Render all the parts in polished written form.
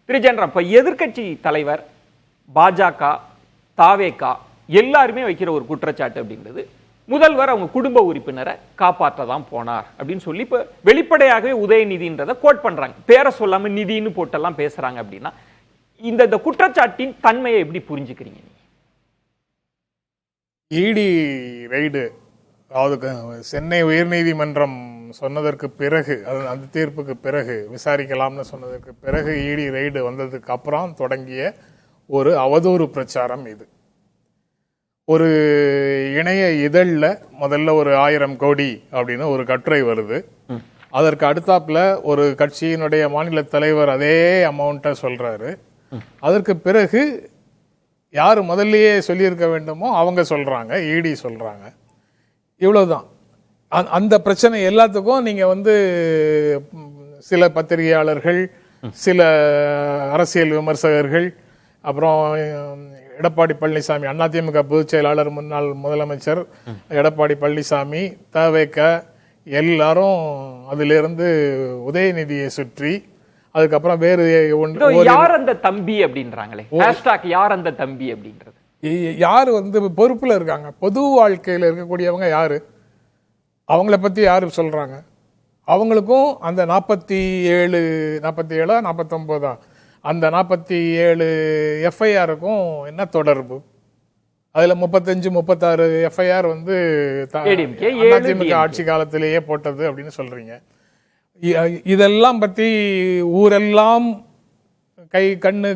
திரு ஜெயராம், இப்ப எதிர்க்கட்சி தலைவர் பாஜக, தாவேகா எல்லாருமே வைக்கிற ஒரு குற்றச்சாட்டு அப்படிங்கிறது, முதல்வர் அவங்க குடும்ப உறுப்பினரை காப்பாற்ற தான் போனார் அப்படின்னு சொல்லி இப்ப வெளிப்படையாகவே உதயநிதின்றதை கோட் பண்றாங்க. பேரை சொல்லாம நிதின்னு போட்டெல்லாம் பேசுறாங்க. அப்படின்னா இந்த குற்றச்சாட்டின் தன்மையை எப்படி புரிஞ்சுக்கிறீங்க? இடி ரைடு, அதாவது சென்னை உயர்நீதிமன்றம் சொன்னதற்கு பிறகு, அந்த தீர்ப்புக்கு பிறகு விசாரிக்கலாம்னு சொன்னதற்கு பிறகு இடி ரைடு வந்ததுக்கு அப்புறம் தொடங்கிய ஒரு அவதூறு பிரச்சாரம் இது. ஒரு இணைய இதழில் முதல்ல ஒரு 1000 கோடி அப்படின்னு ஒரு கட்டுரை வருது. அதற்கு அடுத்தாப்புல ஒரு கட்சியினுடைய மாநில தலைவர் அதே அமௌண்ட்டை சொல்றாரு. அதற்கு பிறகு யார் முதல்லயே சொல்லியிருக்க வேண்டுமோ அவங்க சொல்றாங்க, இடி சொல்றாங்க. இவ்வளவுதான். அந்த பிரச்சனை எல்லாத்துக்கும் நீங்க சில பத்திரிகையாளர்கள், சில அரசியல் விமர்சகர்கள், அப்புறம் எடப்பாடி பழனிசாமி, அதிமுக பொதுச் செயலாளர், முன்னாள் முதலமைச்சர் எடப்பாடி பழனிசாமி, தவேக எல்லாரும் அதிலிருந்து உதயநிதியை சுற்றி, அதுக்கப்புறம் வேறு யார் அந்த தம்பி அப்படின்றாங்களே, யார் அந்த தம்பி அப்படின்றது, யாரு பொறுப்புல இருக்காங்க, பொது வாழ்க்கையில இருக்கக்கூடியவங்க யாரு, அவங்கள பத்தி யாரு சொல்றாங்க? அவங்களுக்கும் அந்த 47 49 அந்த 47 எஃப்ஐஆருக்கும் என்ன தொடர்பு? அதுல 35 36 எஃப்ஐஆர் அதிமுக ஆட்சி காலத்திலேயே போட்டது அப்படின்னு சொல்றீங்க. இதெல்லாம் பத்தி ஊரெல்லாம் கை, கண்ணு,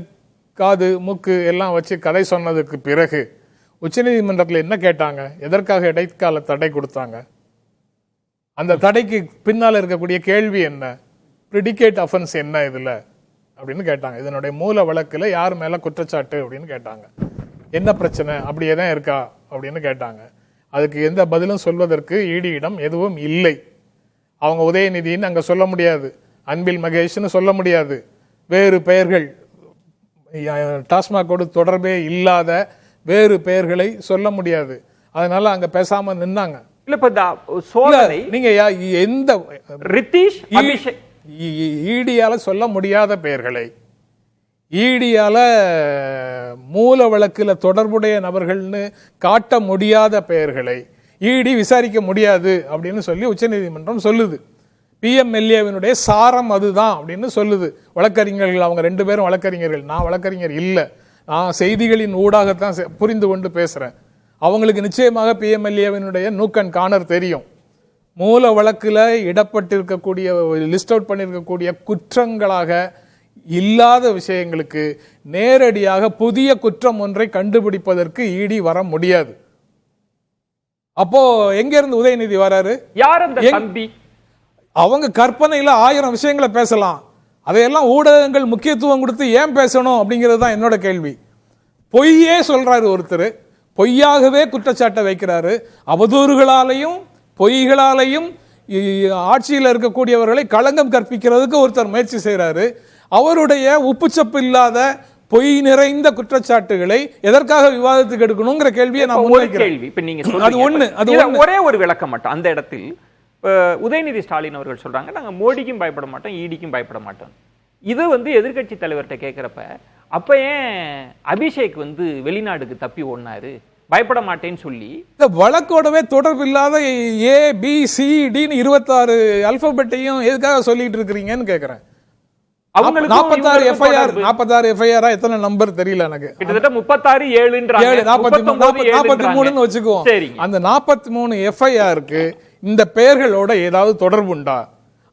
காது, மூக்கு எல்லாம் வச்சு கதை சொன்னதுக்கு பிறகு உச்சநீதிமன்றத்தில் என்ன கேட்டாங்க? எதற்காக இடைக்கால தடை கொடுத்தாங்க? அந்த தடைக்கு பின்னால் இருக்கக்கூடிய கேள்வி என்ன? பிரிடிகேட் அஃபென்ஸ் என்ன இதுல அப்படின்னு கேட்டாங்க. இதனுடைய மூல வழக்குல யார் மேல குற்றச்சாட்டு அப்படின்னு கேட்டாங்க. என்ன பிரச்சனை, அப்படியே தான் இருக்கா அப்படின்னு கேட்டாங்க. அதுக்கு எந்த பதிலும் சொல்வதற்கு ஈடியிடம் எதுவும் இல்லை. அவங்க உதயநிதின்னு அங்க சொல்ல முடியாது, அன்பில் மகேஷ்னு சொல்ல முடியாது, வேறு பெயர்கள், டாஸ்மாகோடு தொடர்பே இல்லாத வேறு பெயர்களை சொல்ல முடியாது. அதனால அங்க பேசாம நின்னாங்க. நீங்க எந்த ஈடியால சொல்ல முடியாத பெயர்களை, ஈடியால மூல வழக்குல தொடர்புடைய நபர்கள்னு காட்ட முடியாத பெயர்களை ஈடி விசாரிக்க முடியாது அப்படின்னு சொல்லி உச்சநீதிமன்றம் சொல்லுது. பிஎம்எல்ஏவினுடைய சாரம் அதுதான் அப்படின்னு சொல்லுது. வழக்கறிஞர்கள் அவங்க 2 பேரும் வழக்கறிஞர்கள். நான் வழக்கறிஞர் இல்லை, நான் செய்திகளின் ஊடாகத்தான் புரிந்து கொண்டு பேசுறேன். அவங்களுக்கு நிச்சயமாக பிஎம்எல்ஏவினுடைய நூக்கன் காணர் தெரியும். மூல வழக்குல இடப்பட்டிருக்கக்கூடிய, லிஸ்ட் அவுட் பண்ணியிருக்கக்கூடிய குற்றங்களாக இல்லாத விஷயங்களுக்கு நேரடியாக புதிய குற்றம் ஒன்றை கண்டுபிடிப்பதற்கு இடி வர முடியாது. அப்போ எங்க இருந்து உதயநிதி வராரு? யார் அந்த தம்பி? அவங்க கற்பனையில 1000 விஷயங்களை பேசலாம். அதையெல்லாம் ஊடகங்கள் முக்கியத்துவம் கொடுத்து ஏன் பேசணும் அப்படிங்கிறது தான் என்னோட கேள்வி. பொய்யே சொல்றாரு ஒருத்தர், பொய்யாகவே குற்றச்சாட்டை வைக்கிறாரு. அவதூறுகளாலையும் பொய்களாலையும் ஆட்சியில் இருக்கக்கூடியவர்களை களங்கம் கற்பிக்கிறதுக்கு ஒருத்தர் முயற்சி செய்யறாரு. அவருடைய உப்புச்சப்பு இல்லாத பொய் நிறைந்த குற்றச்சாட்டுகளை எதற்காக விவாதத்துக்கு எடுக்கணுங்கிற கேள்வியை நான் முன்வைக்கிறேன். இப்ப நீங்க ஒரே ஒரு விளக்கம் மட்டும். அந்த இடத்தில் உதயநிதி ஸ்டாலின் அவர்கள் சொல்றாங்க, நாங்க மோடிக்கும் பயப்பட மாட்டோம், ஈடிக்கும் பயப்பட மாட்டோம். இது எதிர்கட்சி தலைவர்கிட்ட கேட்கிறப்ப, அப்ப ஏன் அபிஷேக் வெளிநாடுக்கு தப்பி ஓடினாரு, பயப்பட மாட்டேன்னு சொல்லி? இந்த வழக்கோடவே தொடர்பு இல்லாத ABCDன்னு 26 அல்பபெட்டையும் எதுக்காக சொல்லிட்டு இருக்கிறீங்கன்னு கேக்குறேன். 46 எஃப்ஐஆர் எத்தனை நம்பர் தெரியல எனக்கு. கிட்டத்தட்ட 36 43 வச்சுக்குவோம். அந்த 43 எஃப்ஐஆருக்கு இந்த பெயர்களோட ஏதாவது தொடர்பு உண்டா?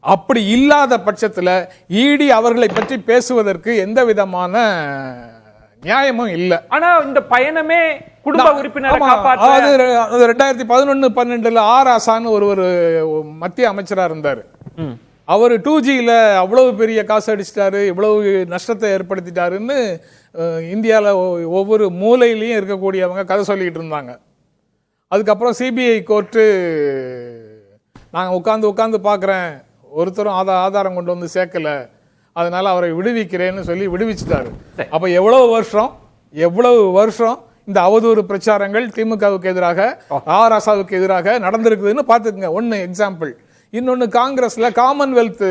அப்படி இல்லாத பட்சத்துல இடி அவர்களை பற்றி பேசுவதற்கு எந்த விதமான நியாயமும் இல்ல. ஆனா இந்த பயணமே குடும்ப உறுப்பினரை காப்பாற்ற. 2011-12 ஆர் ஆசான்னு ஒரு மத்திய அமைச்சரா இருந்தாரு. அவர் 2Gல அவ்வளவு பெரிய காசு அடிச்சிட்டாரு, இவ்வளவு நஷ்டத்தை ஏற்படுத்திட்டாருன்னு இந்தியாவில் ஒவ்வொரு மூலையிலையும் இருக்கக்கூடியவங்க கதை சொல்லிட்டு இருந்தாங்க. அதுக்கப்புறம் சிபிஐ கோர்ட்டு, நாங்கள் உட்காந்து பார்க்குறேன், ஒருத்தரும் ஆதாரம் கொண்டு வந்து சேர்க்கல, அதனால அவரை விடுவிக்கிறேன்னு சொல்லி விடுவிச்சிட்டாரு. அப்ப எவ்வளவு வருஷம் இந்த அவதூறு பிரச்சாரங்கள் திமுகவுக்கு எதிராக, ஆராசாவுக்கு எதிராக நடந்திருக்குதுன்னு பாத்துக்கங்க. ஒன்னு எக்ஸாம்பிள். இன்னொன்னு, காங்கிரஸ்ல காமன்வெல்த்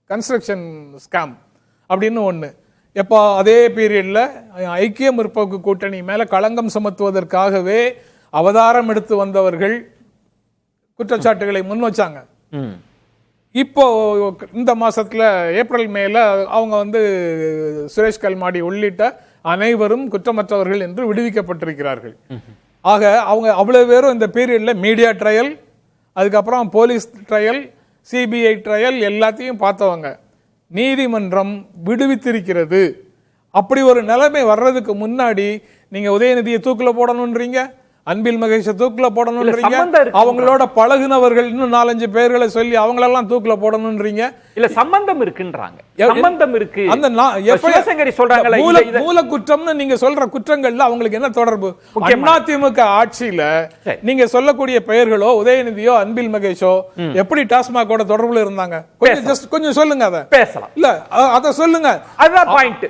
கன்ஸ்ட்ரக்ஷன் ஸ்கேம் அப்படின்னு ஒண்ணு. எப்போ அதே பீரியட்ல ஐக்கிய முற்போக்கு கூட்டணி மேல களங்கம் சுமத்துவதற்காகவே அவதாரம் எடுத்து வந்தவர்கள் குற்றச்சாட்டுகளை முன் வச்சாங்க. இப்போ இந்த மாசத்துல ஏப்ரல் மேல அவங்க வந்து சுரேஷ் கல்மாடி உள்ளிட்ட அனைவரும் குற்றமற்றவர்கள் என்று விடுவிக்கப்பட்டிருக்கிறார்கள். ஆக அவங்க அவ்வளவு பேரும் இந்த பீரியட்ல மீடியா ட்ரையல், அதுக்கப்புறம் போலீஸ் ட்ரையல், சிபிஐ ட்ரையல் எல்லாத்தையும் பார்த்தவங்க. நீதிமன்றம் விடுவித்திருக்கிறது. அப்படி ஒரு நிலைமை வர்றதுக்கு முன்னாடி நீங்க உதயநிதியை தூக்குல போடணும்ன்றீங்க, அன்பில் மகேஷ தூக்குல போடணும்ன்றீங்க, அவங்களோட பழகுனவர்கள் இன்னும் 4-5 பேர்களை சொல்லி அவங்களெல்லாம் தூக்குல போடணும்ன்றீங்க. இல்ல சம்பந்தம் இருக்குன்றாங்க. சம்பந்தம் இருக்கு. அந்த சிவசங்கரி சொல்றாங்கல மூல குற்றம்னு நீங்க சொல்ற குற்றங்கள்ல அவங்களுக்கு என்ன தொடர்பு? அதிமுக ஆட்சியில நீங்க சொல்லக்கூடிய பெயர்களோ உதயநிதியோ அன்பில் மகேஷோ எப்படி டாஸ்மாகோட தொடர்புல இருந்தாங்க? கொஞ்சம் சொல்லுங்க. அத பேசலாம். இல்ல அத சொல்லுங்க. அதுதான் பாயிண்ட்.